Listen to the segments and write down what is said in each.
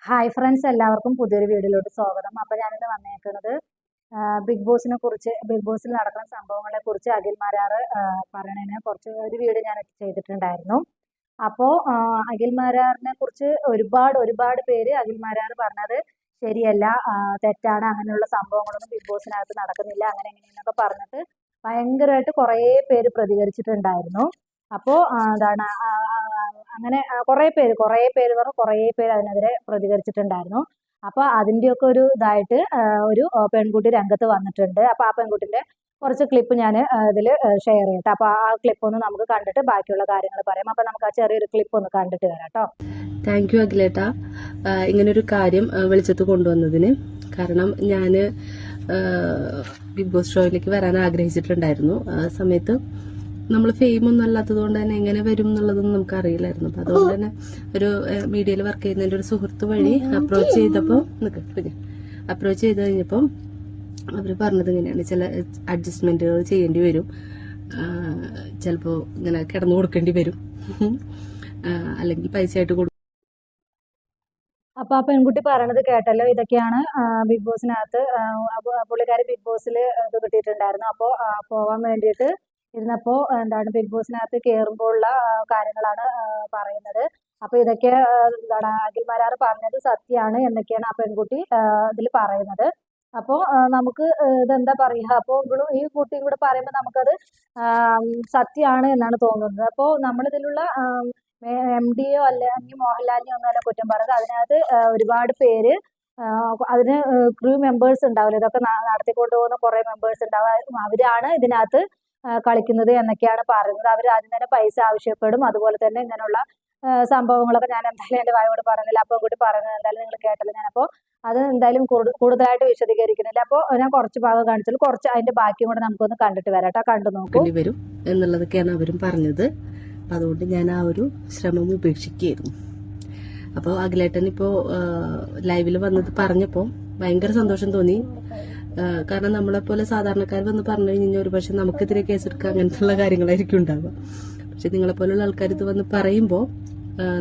Hi friends, എല്ലാവർക്കും പുതിയൊരു വീഡിയോയിലോട്ട് സ്വാഗതം. അപ്പോൾ ഞാനിന്ന് വന്നേക്കുന്നത് ബിഗ് ബോസിൽ നടക്കുന്ന സംഭവങ്ങളെ കുറിച്ച് അഖിൽ മാരാർ പറയണതിനെ കുറച്ച് ഒരു വീഡിയോ ഞാൻ ചെയ്തിട്ടുണ്ടായിരുന്നു. അപ്പോൾ അഖിൽ മാരാറിനെ കുറിച്ച് ഒരുപാട് പേര് അഖിൽ മാരാർ പറഞ്ഞത് ശരിയല്ല, തെറ്റാണ്, അങ്ങനെയുള്ള സംഭവങ്ങളൊന്നും ബിഗ് ബോസിനകത്ത് നടക്കുന്നില്ല, അങ്ങനെ എങ്ങനെയെന്നൊക്കെ പറഞ്ഞിട്ട് ഭയങ്കരമായിട്ട് കുറേ പേര് പ്രതികരിച്ചിട്ടുണ്ടായിരുന്നു. അപ്പോൾ എന്താണ് അങ്ങനെ കുറേ പേര് അതിനെതിരെ പ്രതികരിച്ചിട്ടുണ്ടായിരുന്നു. അപ്പൊ അതിന്റെയൊക്കെ ഒരു ഇതായിട്ട് ഒരു പെൺകുട്ടി രംഗത്ത് വന്നിട്ടുണ്ട്. അപ്പൊ ആ പെൺകുട്ടിന്റെ കുറച്ച് ക്ലിപ്പ് ഞാൻ ഇതിൽ ഷെയർ ചെയ്യട്ടെ. അപ്പൊ ആ ക്ലിപ്പ് ഒന്ന് നമുക്ക് കണ്ടിട്ട് ബാക്കിയുള്ള കാര്യങ്ങൾ പറയാം. അപ്പൊ നമുക്ക് ആ ചെറിയൊരു ക്ലിപ്പ് ഒന്ന് കണ്ടിട്ട് വരാം കേട്ടോ. താങ്ക് യു അഖിലേട്ട, ഇങ്ങനൊരു കാര്യം വെളിച്ചത്ത് കൊണ്ടുവന്നതിന്. കാരണം ഞാൻ ബിഗ് ബോസ് ഷോയിലേക്ക് വരാൻ ആഗ്രഹിച്ചിട്ടുണ്ടായിരുന്നു. ആ സമയത്ത് നമ്മൾ ഫെയിം ഒന്നും അല്ലാത്തത് കൊണ്ട് തന്നെ എങ്ങനെ വരും എന്നുള്ളതൊന്നും നമുക്ക് അറിയില്ലായിരുന്നു. അപ്പൊ അതുകൊണ്ട് തന്നെ ഒരു മീഡിയയിൽ വർക്ക് ചെയ്യുന്നതിന്റെ ഒരു സുഹൃത്ത് വഴി അപ്രോച്ച് ചെയ്ത് കഴിഞ്ഞപ്പോൾ അവർ പറഞ്ഞത് ഇങ്ങനെയാണ്, ചില അഡ്ജസ്റ്റ്മെന്റുകൾ ചെയ്യേണ്ടി വരും, ചിലപ്പോ ഇങ്ങനെ കിടന്നു കൊടുക്കേണ്ടി വരും, അല്ലെങ്കിൽ പൈസ ആയിട്ട് കൊടുക്കും. അപ്പൊ ആ പെൺകുട്ടി പറയണത് കേട്ടല്ലോ. ഇതൊക്കെയാണ് ബിഗ് ബോസിനകത്ത് പുള്ളിക്കാരി ബിഗ് ബോസിൽ ഇത് കിട്ടിയിട്ടുണ്ടായിരുന്നു. അപ്പോൾ പോവാൻ വേണ്ടിയിട്ട് ഇരുന്നപ്പോ എന്താണ് ബിഗ് ബോസിനകത്ത് കയറുമ്പോഴുള്ള കാര്യങ്ങളാണ് പറയുന്നത്. അപ്പൊ ഇതൊക്കെ എന്താണ് അഖിൽ മാരാർ പറഞ്ഞത് സത്യമാണ് എന്നൊക്കെയാണ് ആ പെൺകുട്ടി ഇതിൽ പറയുന്നത്. അപ്പോ നമുക്ക് ഇതെന്താ പറയാ, അപ്പോ ഇവളും ഈ കുട്ടിയും കൂടെ പറയുമ്പോൾ നമുക്കത് സത്യമാണ് എന്നാണ് തോന്നുന്നത്. അപ്പോ നമ്മളിതിലുള്ള MD-യോ അല്ലെങ്കിൽ മോഹൻലാലിനെയോ ഒന്നുമല്ല കുറ്റം പറയുന്നത്. അതിനകത്ത് ഒരുപാട് പേര് അതിന് ക്രൂ മെമ്പേഴ്സ് ഉണ്ടാവില്ല, ഇതൊക്കെ നടത്തിക്കൊണ്ടു പോകുന്ന കുറെ മെമ്പേഴ്സ് ഉണ്ടാവും, അവരാണ് ഇതിനകത്ത് കളിക്കുന്നത് എന്നൊക്കെയാണ് പറയുന്നത്. അവർ ആദ്യം തന്നെ പൈസ ആവശ്യപ്പെടും. അതുപോലെ തന്നെ ഇങ്ങനെയുള്ള സംഭവങ്ങളൊക്കെ ഞാൻ എന്തായാലും എന്റെ വായോട് പറയുന്നില്ല. അപ്പോൾ കൂടി പറയുന്നത് എന്തായാലും നിങ്ങൾ കേട്ടല്ലോ. ഞാനപ്പോൾ അത് എന്തായാലും കൂടുതലായിട്ട് വിശദീകരിക്കുന്നില്ല. അപ്പോൾ ഞാൻ കുറച്ച് ഭാഗം കാണിച്ചാൽ കുറച്ച് അതിന്റെ ബാക്കിയും കൂടെ നമുക്കൊന്ന് കണ്ടിട്ട് വരാട്ടോ. കണ്ടു നോക്കൂ. വരും എന്നുള്ളതൊക്കെയാണ് അവരും പറഞ്ഞത്. അതുകൊണ്ട് ഞാൻ ആ ഒരു ശ്രമം ഉപേക്ഷിക്കുകയായിരുന്നു. അപ്പോൾ അഖിലേട്ടൻ ഇപ്പോൾ ലൈവിൽ വന്നത് പറഞ്ഞപ്പോൾ ഭയങ്കര സന്തോഷം തോന്നി. കാരണം നമ്മളെപ്പോലെ സാധാരണക്കാർ വന്ന് പറഞ്ഞു കഴിഞ്ഞാൽ ഒരു പക്ഷെ നമുക്കെതിരെ കേസെടുക്കുക അങ്ങനത്തെ കാര്യങ്ങളായിരിക്കും ഉണ്ടാവുക. പക്ഷെ നിങ്ങളെപ്പോലുള്ള ആൾക്കാർ ഇത് വന്ന് പറയുമ്പോൾ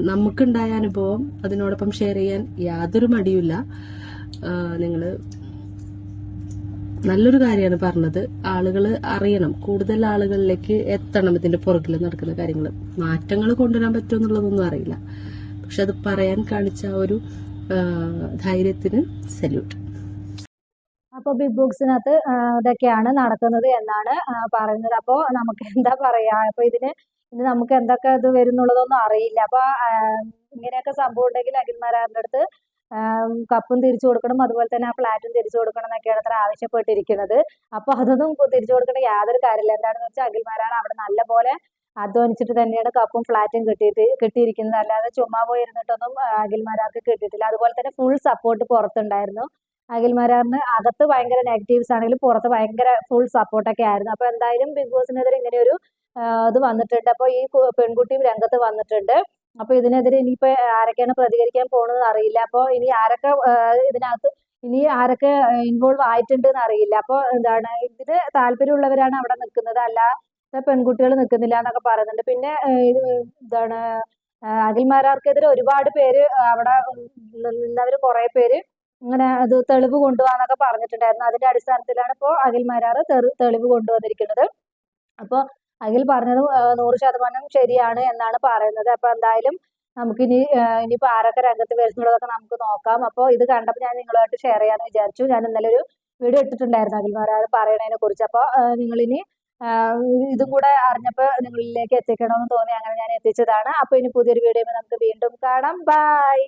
നമുക്കുണ്ടായ അനുഭവം അതിനോടൊപ്പം ഷെയർ ചെയ്യാൻ യാതൊരു മടിയുമില്ല. നിങ്ങൾ നല്ലൊരു കാര്യമാണ് പറഞ്ഞത്. ആളുകൾ അറിയണം, കൂടുതൽ ആളുകളിലേക്ക് എത്തണം ഇതിന്റെ പുറകിൽ നടക്കുന്ന കാര്യങ്ങൾ. മാറ്റങ്ങൾ കൊണ്ടുവരാൻ പറ്റുമോ എന്നുള്ളതൊന്നും അറിയില്ല, പക്ഷെ അത് പറയാൻ കാണിച്ച ഒരു ധൈര്യത്തിന് സല്യൂട്ട്. അപ്പോൾ ബിഗ് ബോക്സിനകത്ത് ഇതൊക്കെയാണ് നടക്കുന്നത് എന്നാണ് പറയുന്നത്. അപ്പോൾ നമുക്ക് എന്താ പറയാ, അപ്പൊ ഇനി നമുക്ക് എന്തൊക്കെ ഇത് വരുന്നുള്ളതൊന്നും അറിയില്ല. അപ്പൊ ഇങ്ങനെയൊക്കെ സംഭവം ഉണ്ടെങ്കിൽ അഖിൽ മാരാറിന്റെ അടുത്ത് കപ്പും തിരിച്ചു കൊടുക്കണം, അതുപോലെ തന്നെ ആ ഫ്ലാറ്റും തിരിച്ചു കൊടുക്കണം എന്നൊക്കെയാണ് അത്ര ആവശ്യപ്പെട്ടിരിക്കുന്നത്. അപ്പൊ അതൊന്നും തിരിച്ചു കൊടുക്കേണ്ട യാതൊരു കാര്യമില്ല. എന്താണെന്ന് വെച്ചാൽ അഖിൽ മാരാർ അവിടെ നല്ല പോലെ അധ്വാനിച്ചിട്ട് തന്നെയാണ് കപ്പും ഫ്ലാറ്റും കിട്ടിയിരിക്കുന്നത്. അല്ലാതെ ചുമ്മാ പോയി ഇരുന്നിട്ടൊന്നും അഖിൽ മാരാർക്ക് കിട്ടിയിട്ടില്ല. അതുപോലെ തന്നെ ഫുൾ സപ്പോർട്ട് പുറത്തുണ്ടായിരുന്നു. അഖിൽ മാരാറിന് അകത്ത് ഭയങ്കര നെഗറ്റീവ്സ് ആണെങ്കിലും പുറത്ത് ഭയങ്കര ഫുൾ സപ്പോർട്ടൊക്കെ ആയിരുന്നു. അപ്പൊ എന്തായാലും ബിഗ് ബോസിനെതിരെ ഇങ്ങനെ ഒരു ഇത് വന്നിട്ടുണ്ട്. അപ്പൊ ഈ പെൺകുട്ടിയും രംഗത്ത് വന്നിട്ടുണ്ട്. അപ്പൊ ഇതിനെതിരെ ഇനിയിപ്പോ ആരൊക്കെയാണ് പ്രതികരിക്കാൻ പോകുന്നത് അറിയില്ല. അപ്പൊ ഇനി ആരൊക്കെ ഇൻവോൾവ് ആയിട്ടുണ്ട് എന്ന് അറിയില്ല. അപ്പൊ എന്താണ് ഇതിന് താല്പര്യമുള്ളവരാണ് അവിടെ നിൽക്കുന്നത്, അല്ലാതെ പെൺകുട്ടികൾ നിൽക്കുന്നില്ല എന്നൊക്കെ പറയുന്നുണ്ട്. പിന്നെ എന്താണ് അഖിൽ മാരാർക്കെതിരെ ഒരുപാട് പേര് അവിടെ നിന്നവര് കുറെ പേര് ഇങ്ങനെ അത് തെളിവ് കൊണ്ടുപോകാന്നൊക്കെ പറഞ്ഞിട്ടുണ്ടായിരുന്നു. അതിന്റെ അടിസ്ഥാനത്തിലാണ് ഇപ്പോൾ അഖിൽ മാരാർ തെളിവ് കൊണ്ടുവന്നിരിക്കുന്നത്. അപ്പോൾ അഖിൽ പറഞ്ഞത് 100% ശരിയാണ് എന്നാണ് പറയുന്നത്. അപ്പൊ എന്തായാലും നമുക്കിനി ഇനിയിപ്പോ ആരൊക്കെ രംഗത്ത് വരുന്നുള്ളതൊക്കെ നമുക്ക് നോക്കാം. അപ്പോൾ ഇത് കണ്ടപ്പോൾ ഞാൻ നിങ്ങളുമായിട്ട് ഷെയർ ചെയ്യാന്ന് വിചാരിച്ചു. ഞാൻ ഇന്നലെ ഒരു വീഡിയോ ഇട്ടിട്ടുണ്ടായിരുന്നു അഖിൽ മാരാർ പറയണതിനെ കുറിച്ച്. അപ്പോൾ നിങ്ങളിനി ഇതും കൂടെ അറിഞ്ഞപ്പോൾ നിങ്ങളിലേക്ക് എത്തിക്കണമെന്ന് തോന്നി, അങ്ങനെ ഞാൻ എത്തിച്ചതാണ്. അപ്പൊ ഇനി പുതിയൊരു വീഡിയോ നമുക്ക് വീണ്ടും കാണാം. ബൈ.